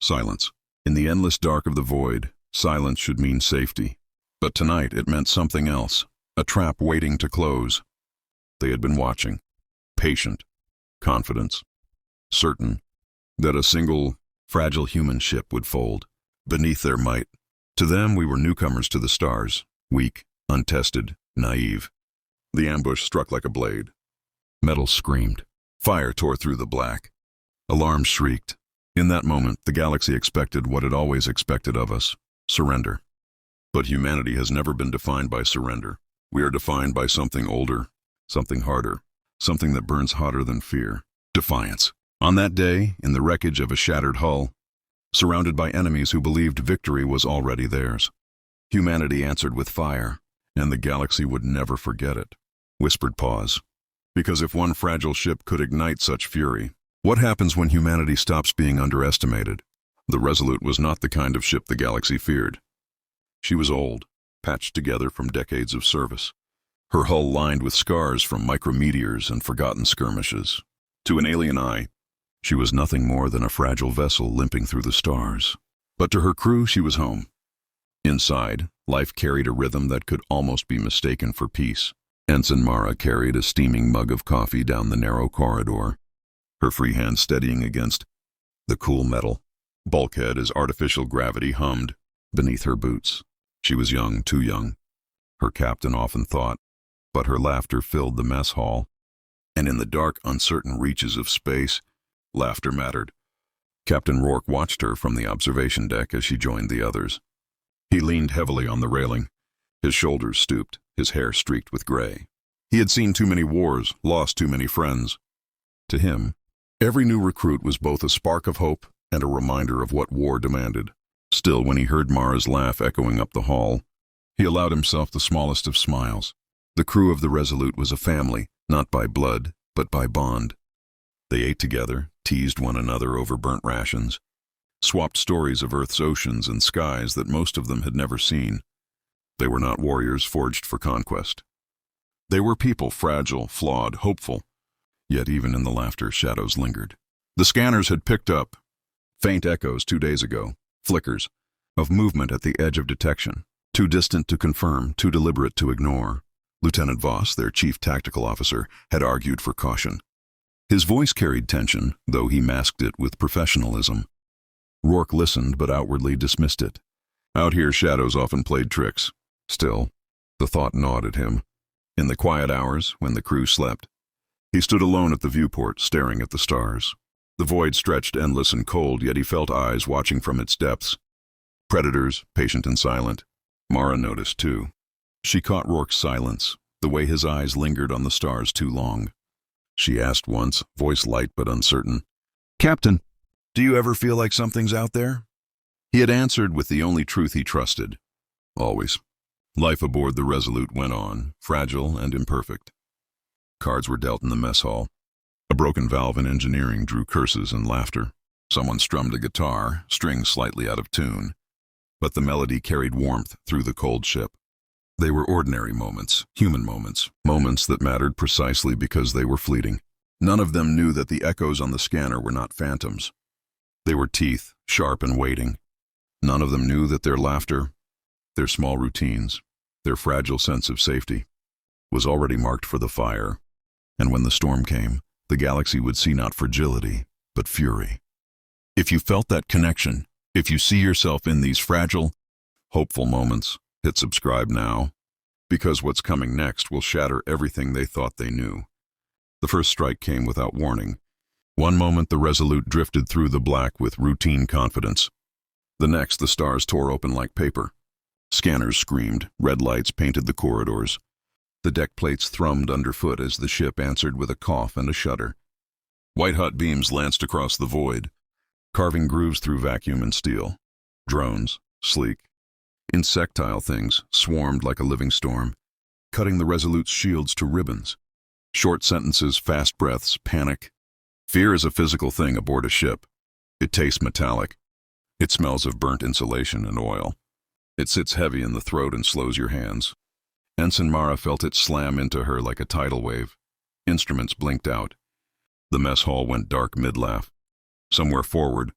silence. In the endless dark of the void, silence should mean safety. But tonight it meant something else, a trap waiting to close. They had been watching, patient, confident, certain that a single, fragile human ship would fold beneath their might. To them, we were newcomers to the stars, weak, untested, naive. The ambush struck like a blade. Metal screamed. Fire tore through the black. Alarms shrieked. In that moment, the galaxy expected what it always expected of us: surrender. But humanity has never been defined by surrender. We are defined by something older, something harder, something that burns hotter than fear: defiance. On that day, in the wreckage of a shattered hull, surrounded by enemies who believed victory was already theirs, humanity answered with fire, and the galaxy would never forget it. Whispered pause. Because if one fragile ship could ignite such fury, what happens when humanity stops being underestimated? The Resolute was not the kind of ship the galaxy feared. She was old, patched together from decades of service, her hull lined with scars from micrometeors and forgotten skirmishes. To an alien eye, she was nothing more than a fragile vessel limping through the stars. But to her crew, she was home. Inside, life carried a rhythm that could almost be mistaken for peace. Ensign Mara carried a steaming mug of coffee down the narrow corridor, her free hand steadying against the cool metal bulkhead as artificial gravity hummed beneath her boots. She was young, too young, her captain often thought, but her laughter filled the mess hall, and in the dark, uncertain reaches of space, laughter mattered. Captain Rourke watched her from the observation deck as she joined the others. He leaned heavily on the railing, his shoulders stooped, his hair streaked with gray. He had seen too many wars, lost too many friends. To him, every new recruit was both a spark of hope and a reminder of what war demanded. Still, when he heard Mara's laugh echoing up the hall, he allowed himself the smallest of smiles. The crew of the Resolute was a family, not by blood, but by bond. They ate together, teased one another over burnt rations, swapped stories of Earth's oceans and skies that most of them had never seen. They were not warriors forged for conquest. They were people, fragile, flawed, hopeful. Yet even in the laughter, shadows lingered. The scanners had picked up faint echoes 2 days ago, flickers of movement at the edge of detection, too distant to confirm, too deliberate to ignore. Lieutenant Voss, their chief tactical officer, had argued for caution. His voice carried tension, though he masked it with professionalism. Rourke listened but outwardly dismissed it. Out here, shadows often played tricks. Still, the thought gnawed at him. In the quiet hours, when the crew slept, he stood alone at the viewport, staring at the stars. The void stretched endless and cold, yet he felt eyes watching from its depths. Predators, patient and silent. Mara noticed, too. She caught Rourke's silence, the way his eyes lingered on the stars too long. She asked once, voice light but uncertain, "Captain, do you ever feel like something's out there?" He had answered with the only truth he trusted. Always. Life aboard the Resolute went on, fragile and imperfect. Cards were dealt in the mess hall. A broken valve in engineering drew curses and laughter. Someone strummed a guitar, strings slightly out of tune, but the melody carried warmth through the cold ship. They were ordinary moments, human moments, moments that mattered precisely because they were fleeting. None of them knew that the echoes on the scanner were not phantoms. They were teeth, sharp and waiting. None of them knew that their laughter, their small routines, their fragile sense of safety, was already marked for the fire. And when the storm came, the galaxy would see not fragility, but fury. If you felt that connection, if you see yourself in these fragile, hopeful moments, hit subscribe now, because what's coming next will shatter everything they thought they knew. The first strike came without warning. One moment the Resolute drifted through the black with routine confidence. The next, the stars tore open like paper. Scanners screamed, red lights painted the corridors. The deck plates thrummed underfoot as the ship answered with a cough and a shudder. White-hot beams lanced across the void, carving grooves through vacuum and steel. Drones, sleek, insectile things, swarmed like a living storm, cutting the Resolute's shields to ribbons. Short sentences, fast breaths, panic. Fear is a physical thing aboard a ship. It tastes metallic. It smells of burnt insulation and oil. It sits heavy in the throat and slows your hands. Ensign Mara felt it slam into her like a tidal wave. Instruments blinked out. The mess hall went dark mid-laugh. Somewhere forward,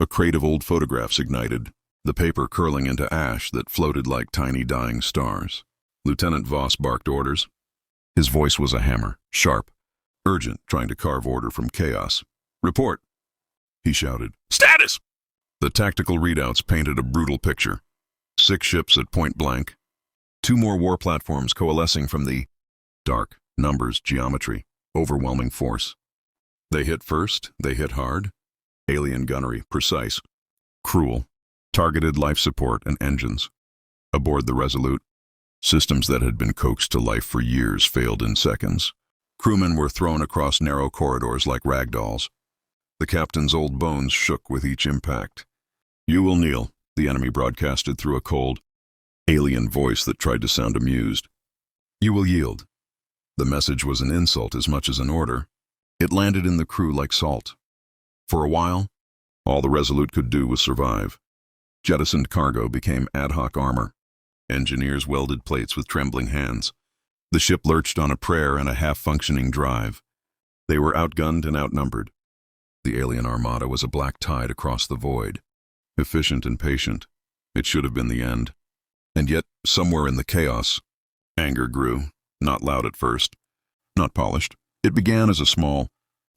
A crate of old photographs ignited, the paper curling into ash that floated like tiny dying stars. Lieutenant Voss barked orders. His voice was a hammer, sharp, urgent, trying to carve order from chaos. "Report," he shouted. "Status!" The tactical readouts painted a brutal picture. 6 ships at point blank, 2 more war platforms coalescing from the dark, numbers, geometry, overwhelming force. They hit first, they hit hard. Alien gunnery, precise, cruel, targeted life support and engines. Aboard the Resolute, systems that had been coaxed to life for years failed in seconds. Crewmen were thrown across narrow corridors like ragdolls. The captain's old bones shook with each impact. "You will kneel," the enemy broadcasted through a cold, alien voice that tried to sound amused. "You will yield." The message was an insult as much as an order. It landed in the crew like salt. For a while, all the Resolute could do was survive. Jettisoned cargo became ad hoc armor. Engineers welded plates with trembling hands. The ship lurched on a prayer and a half-functioning drive. They were outgunned and outnumbered. The alien armada was a black tide across the void. Efficient and patient, it should have been the end. And yet, somewhere in the chaos, anger grew, not loud at first, not polished. It began as a small,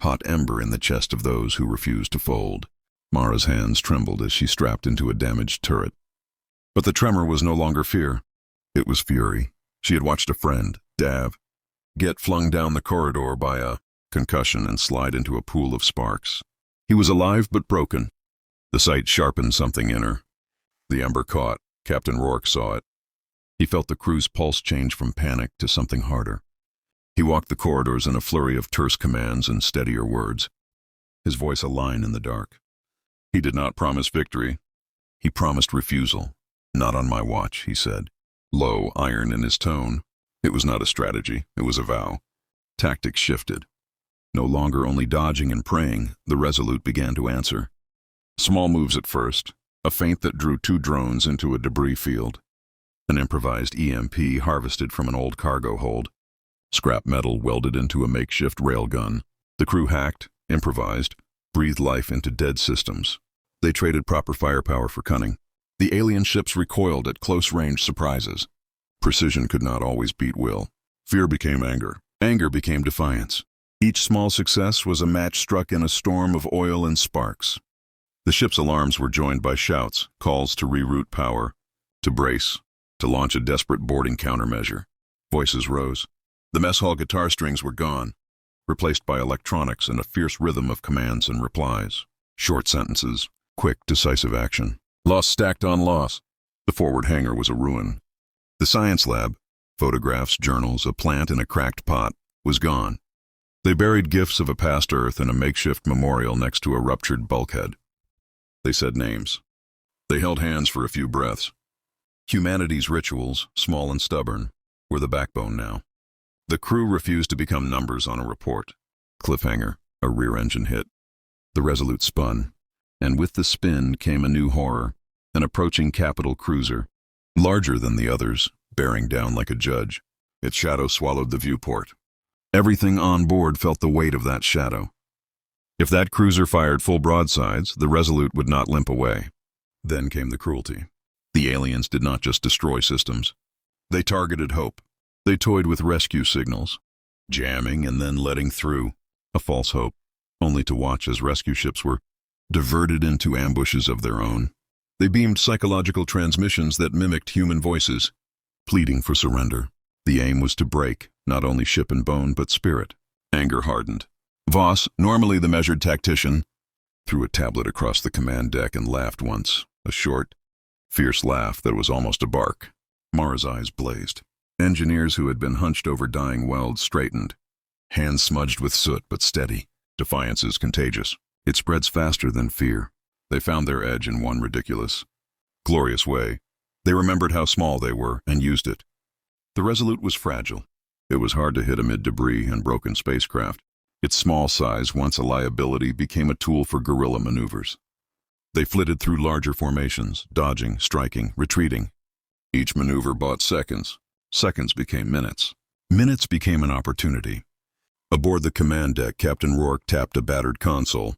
hot ember in the chest of those who refused to fold. Mara's hands trembled as she strapped into a damaged turret. But the tremor was no longer fear. It was fury. She had watched a friend, Dav, get flung down the corridor by a concussion and slide into a pool of sparks. He was alive but broken. The sight sharpened something in her. The ember caught. Captain Rourke saw it. He felt the crew's pulse change from panic to something harder. He walked the corridors in a flurry of terse commands and steadier words, his voice a line in the dark. He did not promise victory. He promised refusal. "Not on my watch," he said, low, iron in his tone. It was not a strategy, it was a vow. Tactics shifted. No longer only dodging and praying, the Resolute began to answer. Small moves at first, a feint that drew 2 drones into a debris field. An improvised EMP harvested from an old cargo hold. Scrap metal welded into a makeshift railgun. The crew hacked, improvised, breathed life into dead systems. They traded proper firepower for cunning. The alien ships recoiled at close-range surprises. Precision could not always beat will. Fear became anger. Anger became defiance. Each small success was a match struck in a storm of oil and sparks. The ship's alarms were joined by shouts, calls to reroute power, to brace, to launch a desperate boarding countermeasure. Voices rose. The mess hall guitar strings were gone, replaced by electronics and a fierce rhythm of commands and replies. Short sentences, quick, decisive action. Loss stacked on loss. The forward hangar was a ruin. The science lab, photographs, journals, a plant in a cracked pot, was gone. They buried gifts of a past Earth in a makeshift memorial next to a ruptured bulkhead. They said names. They held hands for a few breaths. Humanity's rituals, small and stubborn, were the backbone now. The crew refused to become numbers on a report. Cliffhanger, a rear-engine hit. The Resolute spun, and with the spin came a new horror, an approaching capital cruiser, larger than the others, bearing down like a judge. Its shadow swallowed the viewport. Everything on board felt the weight of that shadow. If that cruiser fired full broadsides, the Resolute would not limp away. Then came the cruelty. The aliens did not just destroy systems. They targeted hope. They toyed with rescue signals, jamming and then letting through a false hope, only to watch as rescue ships were diverted into ambushes of their own. They beamed psychological transmissions that mimicked human voices, pleading for surrender. The aim was to break not only ship and bone, but spirit. Anger hardened. Voss, normally the measured tactician, threw a tablet across the command deck and laughed once, a short, fierce laugh that was almost a bark. Mara's eyes blazed. Engineers who had been hunched over dying welds straightened, hands smudged with soot but steady. Defiance is contagious. It spreads faster than fear. They found their edge in one ridiculous, glorious way. They remembered how small they were and used it. The Resolute was fragile. It was hard to hit amid debris and broken spacecraft. Its small size, once a liability, became a tool for guerrilla maneuvers. They flitted through larger formations, dodging, striking, retreating. Each maneuver bought seconds. Seconds became minutes. Minutes became an opportunity. Aboard the command deck, Captain Rourke tapped a battered console.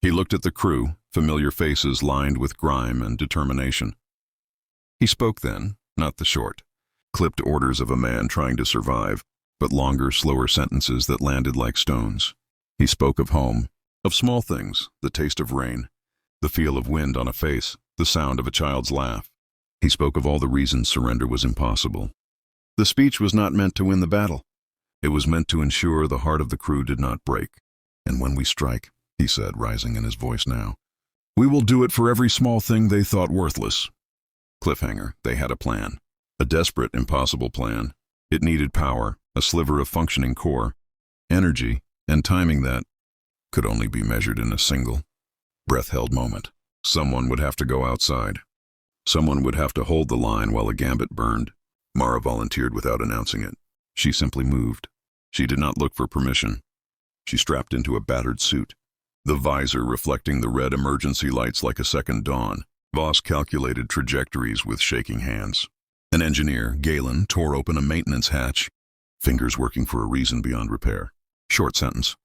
He looked at the crew, familiar faces lined with grime and determination. He spoke then, not the short, clipped orders of a man trying to survive, but longer, slower sentences that landed like stones. He spoke of home, of small things, the taste of rain, the feel of wind on a face, the sound of a child's laugh. He spoke of all the reasons surrender was impossible. The speech was not meant to win the battle. It was meant to ensure the heart of the crew did not break. And when we strike, he said, rising in his voice now, we will do it for every small thing they thought worthless. Cliffhanger, they had a plan. A desperate, impossible plan. It needed power, a sliver of functioning core, energy, and timing that could only be measured in a single, breath-held moment. Someone would have to go outside. Someone would have to hold the line while a gambit burned. Mara volunteered without announcing it. She simply moved. She did not look for permission. She strapped into a battered suit, the visor reflecting the red emergency lights like a second dawn. Voss calculated trajectories with shaking hands. An engineer, Galen, tore open a maintenance hatch, fingers working for a reason beyond repair. Short sentence.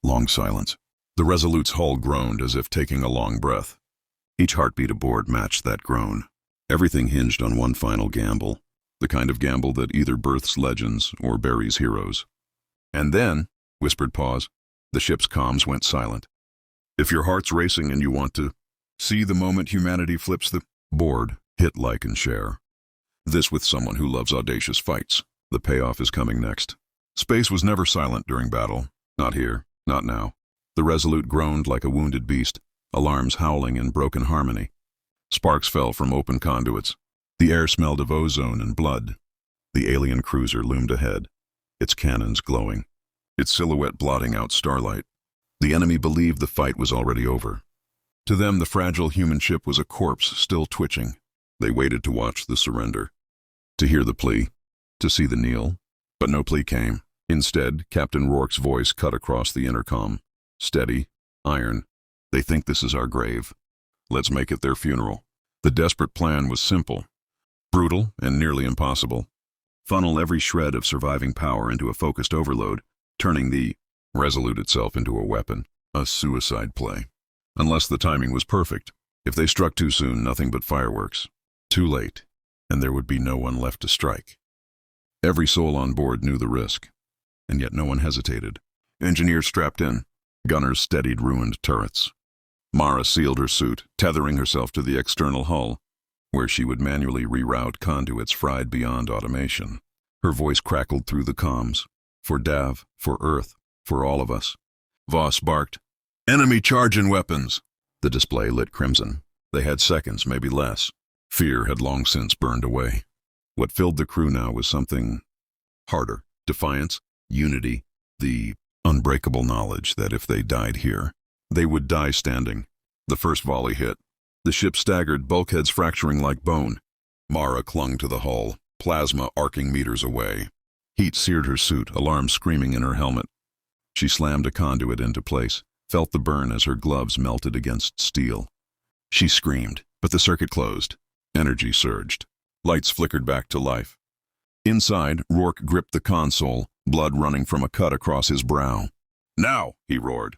Long silence. The Resolute's hull groaned as if taking a long breath. Each heartbeat aboard matched that groan. Everything hinged on one final gamble, the kind of gamble that either births legends or buries heroes. And then, whispered pause, the ship's comms went silent. If your heart's racing and you want to see the moment humanity flips the board, hit like and share. This with someone who loves audacious fights. The payoff is coming next. Space was never silent during battle. Not here, not now. The Resolute groaned like a wounded beast, alarms howling in broken harmony. Sparks fell from open conduits. The air smelled of ozone and blood. The alien cruiser loomed ahead, its cannons glowing, its silhouette blotting out starlight. The enemy believed the fight was already over. To them, the fragile human ship was a corpse still twitching. They waited to watch the surrender, to hear the plea, to see the kneel. But no plea came. Instead, Captain Rourke's voice cut across the intercom. Steady, iron. They think this is our grave. Let's make it their funeral. The desperate plan was simple, brutal, and nearly impossible. Funnel every shred of surviving power into a focused overload, turning the Resolute itself into a weapon, a suicide play. Unless the timing was perfect. If they struck too soon, nothing but fireworks. Too late, and there would be no one left to strike. Every soul on board knew the risk, and yet no one hesitated. Engineers strapped in. Gunners steadied ruined turrets. Mara sealed her suit, tethering herself to the external hull, where she would manually reroute conduits fried beyond automation. Her voice crackled through the comms. For Dav, for Earth, for all of us. Voss barked, "Enemy charging weapons!" The display lit crimson. They had seconds, maybe less. Fear had long since burned away. What filled the crew now was something harder. Defiance, unity, the unbreakable knowledge that if they died here, they would die standing. The first volley hit. The ship staggered, bulkheads fracturing like bone. Mara clung to the hull, plasma arcing meters away. Heat seared her suit, alarms screaming in her helmet. She slammed a conduit into place, felt the burn as her gloves melted against steel. She screamed, but the circuit closed. Energy surged. Lights flickered back to life. Inside, Rourke gripped the console, blood running from a cut across his brow. "Now!" he roared.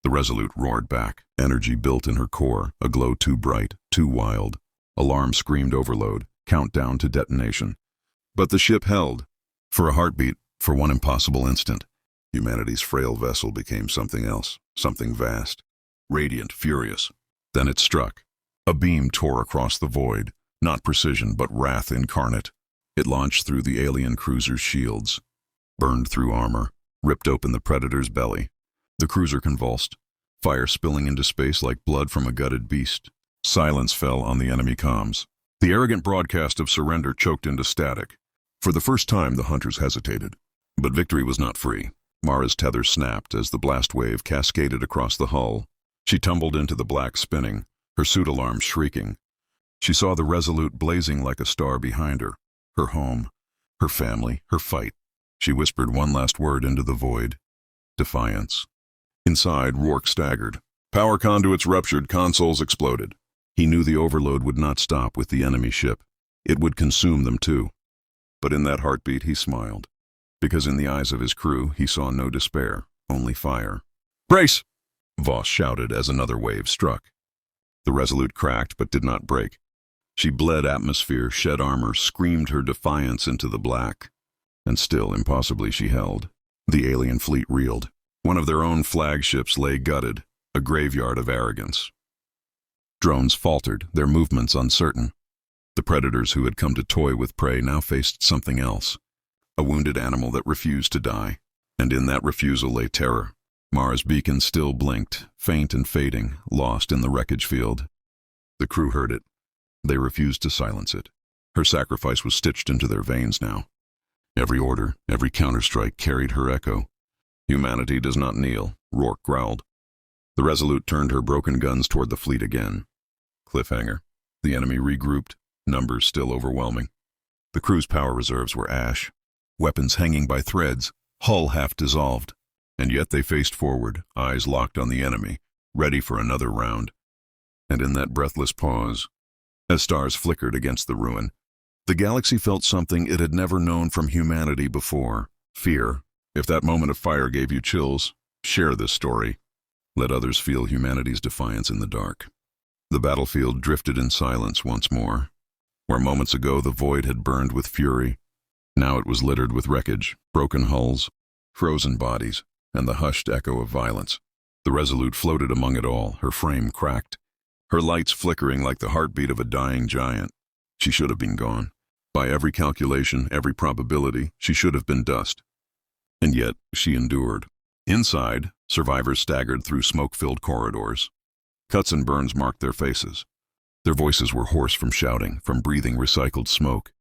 The Resolute roared back, energy built in her core, a glow too bright, too wild. Alarm screamed overload, countdown to detonation. But the ship held. For a heartbeat, for one impossible instant, humanity's frail vessel became something else, something vast, radiant, furious. Then it struck. A beam tore across the void, not precision but wrath incarnate. It launched through the alien cruiser's shields, burned through armor, ripped open the Predator's belly. The cruiser convulsed, fire spilling into space like blood from a gutted beast. Silence fell on the enemy comms. The arrogant broadcast of surrender choked into static. For the first time, the hunters hesitated. But victory was not free. Mara's tether snapped as the blast wave cascaded across the hull. She tumbled into the black spinning, her suit alarms shrieking. She saw the Resolute blazing like a star behind her. Her home, her family, her fight. She whispered one last word into the void. Defiance. Inside, Rourke staggered. Power conduits ruptured, consoles exploded. He knew the overload would not stop with the enemy ship. It would consume them too. But in that heartbeat, he smiled. Because in the eyes of his crew, he saw no despair, only fire. "Brace!" Voss shouted as another wave struck. The Resolute cracked but did not break. She bled atmosphere, shed armor, screamed her defiance into the black. And still, impossibly, she held. The alien fleet reeled. One of their own flagships lay gutted, a graveyard of arrogance. Drones faltered, their movements uncertain. The predators who had come to toy with prey now faced something else. A wounded animal that refused to die. And in that refusal lay terror. Mara's beacon still blinked, faint and fading, lost in the wreckage field. The crew heard it. They refused to silence it. Her sacrifice was stitched into their veins now. Every order, every counterstrike carried her echo. Humanity does not kneel, Rourke growled. The Resolute turned her broken guns toward the fleet again. Cliffhanger. The enemy regrouped, numbers still overwhelming. The crew's power reserves were ash, weapons hanging by threads, hull half dissolved. And yet they faced forward, eyes locked on the enemy, ready for another round. And in that breathless pause, as stars flickered against the ruin, the galaxy felt something it had never known from humanity before. Fear. If that moment of fire gave you chills, share this story. Let others feel humanity's defiance in the dark. The battlefield drifted in silence once more. Where moments ago the void had burned with fury, now it was littered with wreckage, broken hulls, frozen bodies, and the hushed echo of violence. The Resolute floated among it all, her frame cracked, her lights flickering like the heartbeat of a dying giant. She should have been gone. By every calculation, every probability, she should have been dust. And yet, she endured. Inside, survivors staggered through smoke-filled corridors. Cuts and burns marked their faces. Their voices were hoarse from shouting, from breathing recycled smoke.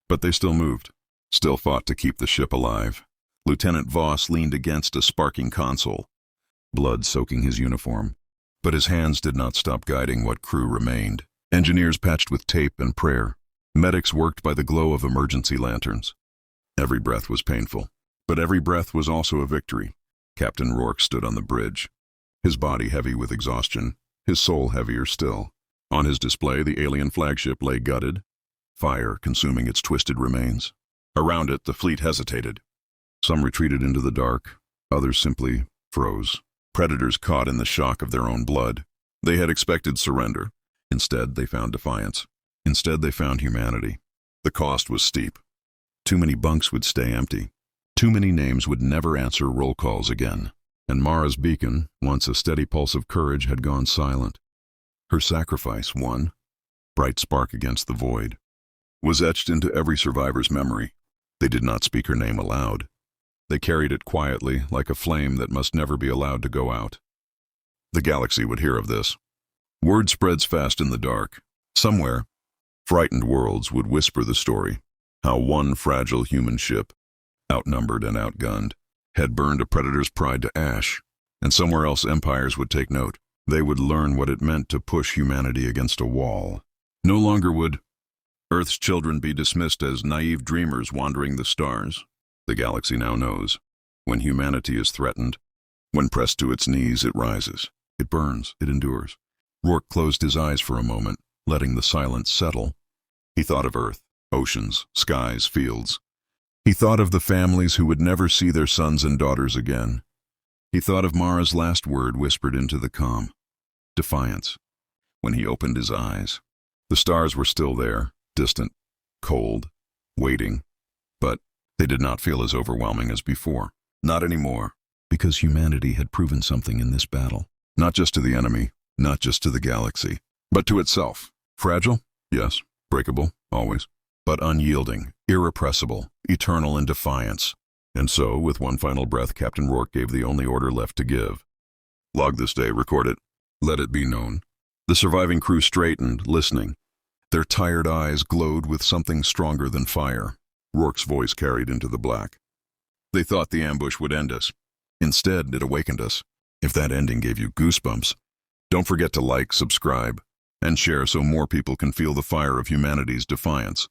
But they still moved, still fought to keep the ship alive. Lieutenant Voss leaned against a sparking console, blood soaking his uniform. But his hands did not stop guiding what crew remained. Engineers patched with tape and prayer. Medics worked by the glow of emergency lanterns. Every breath was painful, but every breath was also a victory. Captain Rourke stood on the bridge, his body heavy with exhaustion, his soul heavier still. On his display, the alien flagship lay gutted, fire consuming its twisted remains. Around it, the fleet hesitated. Some retreated into the dark, others simply froze. Predators caught in the shock of their own blood. They had expected surrender. Instead, they found defiance. Instead, they found humanity. The cost was steep. Too many bunks would stay empty. Too many names would never answer roll calls again. And Mara's beacon, once a steady pulse of courage, had gone silent. Her sacrifice, one bright spark against the void, was etched into every survivor's memory. They did not speak her name aloud. They carried it quietly, like a flame that must never be allowed to go out. The galaxy would hear of this. Word spreads fast in the dark. Somewhere, frightened worlds would whisper the story, how one fragile human ship, outnumbered and outgunned, had burned a predator's pride to ash, and somewhere else empires would take note. They would learn what it meant to push humanity against a wall. No longer would Earth's children be dismissed as naive dreamers wandering the stars. The galaxy now knows. When humanity is threatened, when pressed to its knees, it rises. It burns, it endures. Rourke closed his eyes for a moment, letting the silence settle. He thought of Earth, oceans, skies, fields. He thought of the families who would never see their sons and daughters again. He thought of Mara's last word whispered into the calm. Defiance. When he opened his eyes, the stars were still there, distant, cold, waiting. But they did not feel as overwhelming as before. Not anymore, because humanity had proven something in this battle. Not just to the enemy, not just to the galaxy, but to itself. Fragile? Yes. Breakable? Always. But unyielding, irrepressible, eternal in defiance. And so, with one final breath, Captain Rourke gave the only order left to give. Log this day, record it. Let it be known. The surviving crew straightened, listening. Their tired eyes glowed with something stronger than fire. Rourke's voice carried into the black. They thought the ambush would end us. Instead, it awakened us. If that ending gave you goosebumps, don't forget to like, subscribe, and share so more people can feel the fire of humanity's defiance.